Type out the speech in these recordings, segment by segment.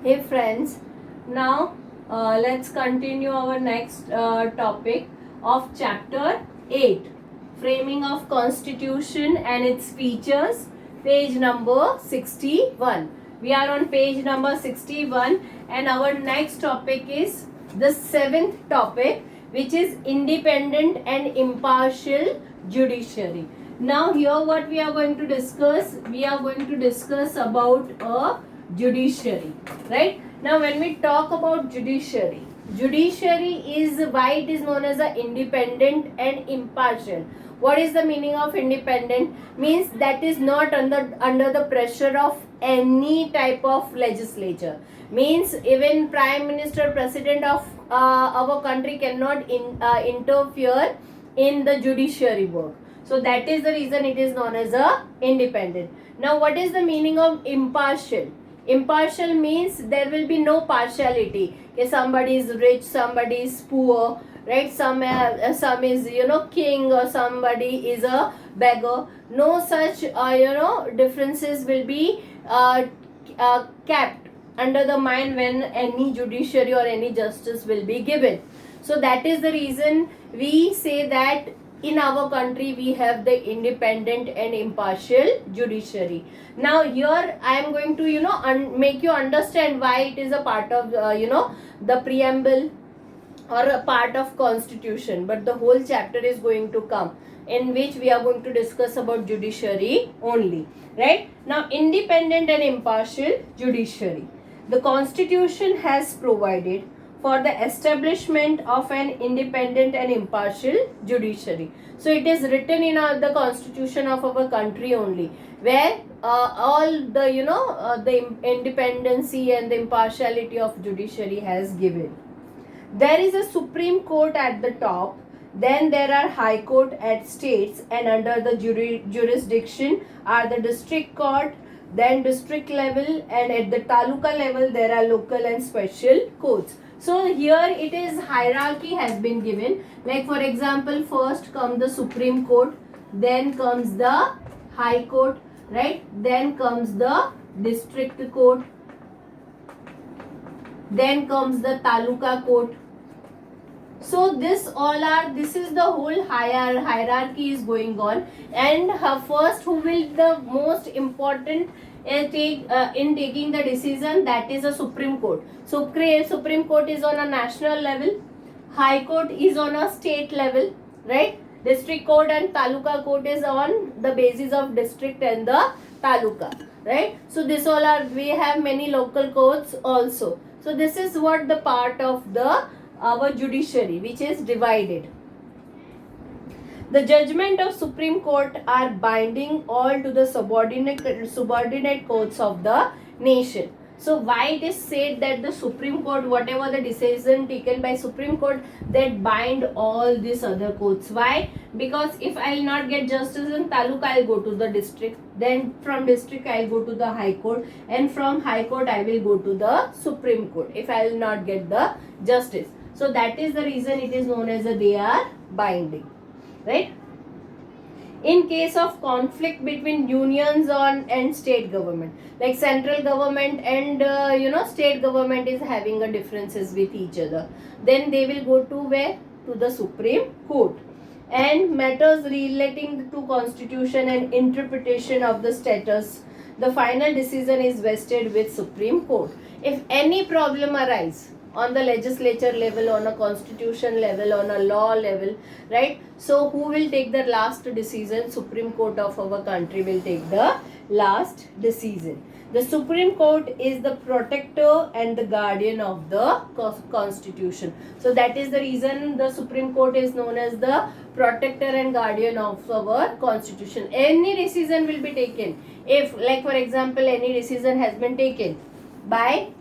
Hey friends, now let's continue our next topic of chapter 8, Framing of Constitution and its Features, page number 61. We are on page number 61 and our next topic is the 7th topic, which is Independent and Impartial Judiciary. Now here what we are going to discuss, about a judiciary, right? Now when we talk about judiciary is why it is known as a independent and impartial. What is the meaning of independent? Means that is not under the pressure of any type of legislature. Means even prime minister, president of our country cannot interfere in the judiciary work. So that is the reason it is known as a independent. Now what is the meaning of impartial? Impartial means there will be no partiality. Okay, somebody is rich, somebody is poor, right? Some is king, or somebody is a beggar. No such differences will be kept under the mind when any judiciary or any justice will be given. So that is the reason we say that in our country we have the independent and impartial judiciary. Now here I am going to make you understand why it is a part of the preamble or a part of constitution, but the whole chapter is going to come in which we are going to discuss about judiciary only, right? Now independent and impartial judiciary. The constitution has provided for the establishment of an independent and impartial judiciary. So it is written in the constitution of our country only, where all the the independency and the impartiality of judiciary has given. There is a Supreme Court at the top, then there are High Court at states, and under the jurisdiction are the district court, then district level, and at the taluka level there are local and special courts. So here it is hierarchy has been given. Like for example, first comes the Supreme Court, then comes the High Court, right? Then comes the District Court, then comes the Taluka Court. So this is the whole hierarchy is going on, and first who will the most important in taking the decision, that is a Supreme Court. Supreme Court is on a national level, High Court is on a state level, right? District Court and Taluka Court is on the basis of district and the Taluka, right? So this all are, we have many local courts also. So this is what the part of the our judiciary which is divided. The judgment of Supreme Court are binding all to the subordinate courts of the nation. So why it is said that the Supreme Court, whatever the decision taken by Supreme Court, that bind all these other courts. Why? Because if I will not get justice in Taluka, I will go to the district. Then from district I will go to the High Court, and from High Court I will go to the Supreme Court if I will not get the justice. So that is the reason it is known as they are binding, right? In case of conflict between unions and state government, like central government and state government is having a differences with each other, then they will go to where? To the Supreme Court. And matters relating to constitution and interpretation of the status, the final decision is vested with Supreme Court. If any problem arise on the legislature level, on a constitution level, on a law level, right? So who will take the last decision? Supreme Court of our country will take the last decision. The Supreme Court is the protector and the guardian of the constitution. So that is the reason the Supreme Court is known as the protector and guardian of our constitution. Any decision will be taken. If, like for example, any decision has been taken by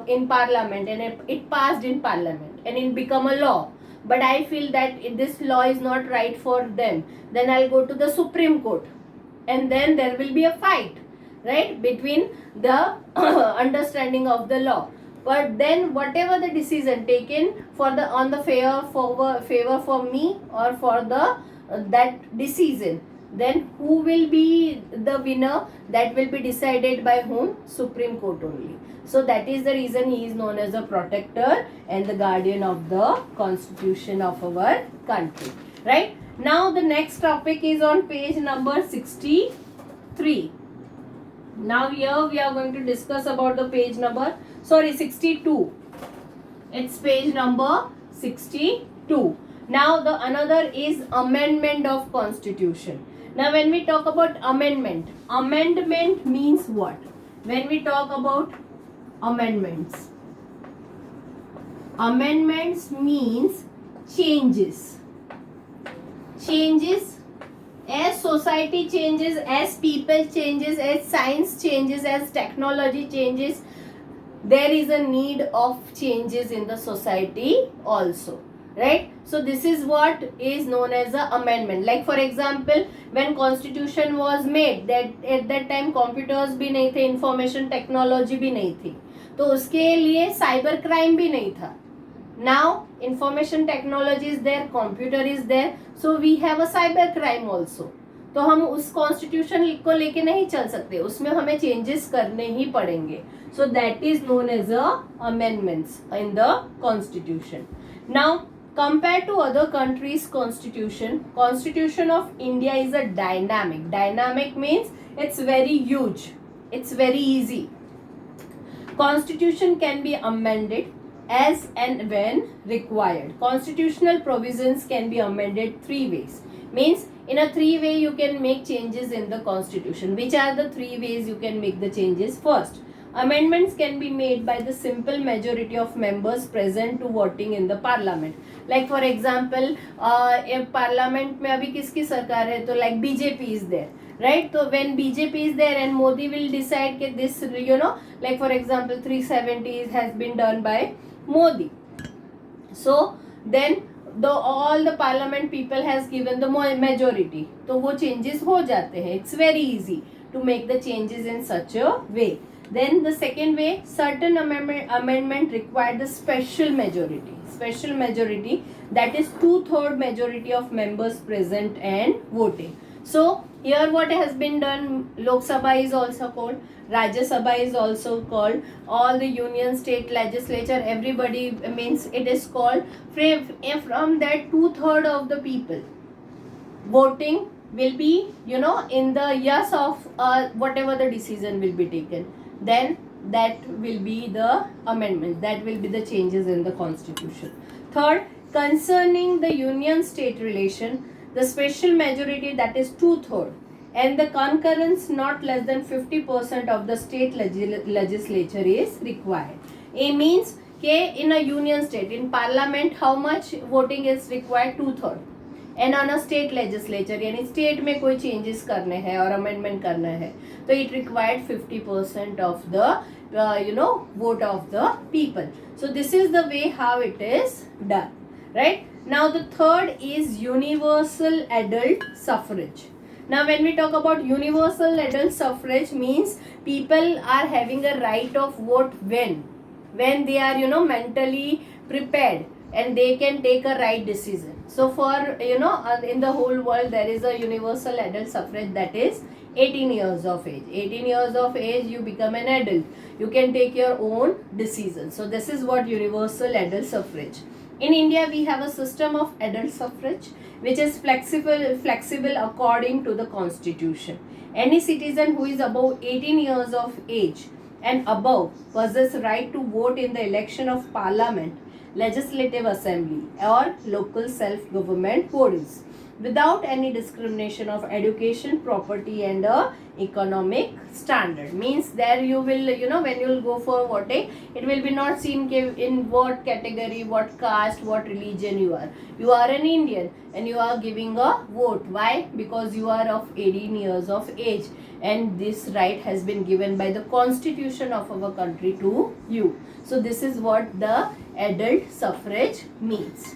in parliament, and it passed in parliament and it become a law, but I feel that this law is not right for them, then I'll go to the Supreme Court, and then there will be a fight, right, between the understanding of the law. But then whatever the decision taken for the favor for me or for the that decision, then who will be the winner? That will be decided by whom? Supreme Court only. So that is the reason he is known as the protector and the guardian of the constitution of our country. Right? Now the next topic is on page number 63. Now here we are going to discuss about the page number 62. It's page number 62. Now the another is amendment of constitution. Now when we talk about amendment means what? When we talk about amendments means changes. As society changes, as people changes, as science changes, as technology changes, there is a need of changes in the society also, right? So this is what is known as a amendment. Like for example, when constitution was made, that at that time computers भी नहीं थे, information technology भी नहीं थी, तो उसके लिए cyber crime भी नहीं था. Now information technology is there, computer is there, so we have a cyber crime also. तो हम उस कॉन्स्टिट्यूशन को लेके नहीं चल सकते, उसमें हमें चेंजेस करने ही पड़ेंगे. So that is known as a amendments in the constitution. Now compared to other countries constitution of India is a dynamic means it's very huge, it's very easy. Constitution can be amended as and when required. Constitutional provisions can be amended 3 ways. Means in a 3 way you can make changes in the constitution. Which are the 3 ways you can make the changes? First, amendments can be made by the simple majority of members present to voting in the parliament. Like for example, parliament में अभी किसकी सरकार है, तो like BJP is there, right? So when BJP is there and Modi will decide that this, like for example 370 has been done by Modi, so then all the parliament people has given the majority, तो वो changes हो जाते हैं. It's very easy to make the changes in such a way. Then the second way, certain amendment required the special majority, that is 2/3 majority of members present and voting. So here what has been done, Lok Sabha is also called, Rajya Sabha is also called, all the union state legislature, everybody means it is called. From that 2/3 of the people voting will be in the yes of whatever the decision will be taken, then that will be the amendment, that will be the changes in the constitution. Third, concerning the union state relation, the special majority, that is 2/3, and the concurrence not less than 50% of the state legislature is required. It means in a union state, in parliament, how much voting is required? 2/3. And on a state legislature, यानी state में कोई changes करने हैं और amendment करना है, तो it required 50% of the vote of the people. So this is the way how it is done, right? Now the third is universal adult suffrage. Now when we talk about universal adult suffrage, means people are having a right of vote when they are mentally prepared and they can take a right decision. So for in the whole world there is a universal adult suffrage, that is 18 years of age. 18 years of age you become an adult, you can take your own decisions. So this is what universal adult suffrage. In India we have a system of adult suffrage which is flexible according to the constitution. Any citizen who is above 18 years of age and above possess right to vote in the election of parliament, legislative assembly or local self-government bodies without any discrimination of education, property and economic standard. Means there you will when you will go for voting, it will be not seen in what category, what caste, what religion you are. You are an Indian and you are giving a vote. Why? Because you are of 18 years of age and this right has been given by the constitution of our country to you. So this is what the adult suffrage means.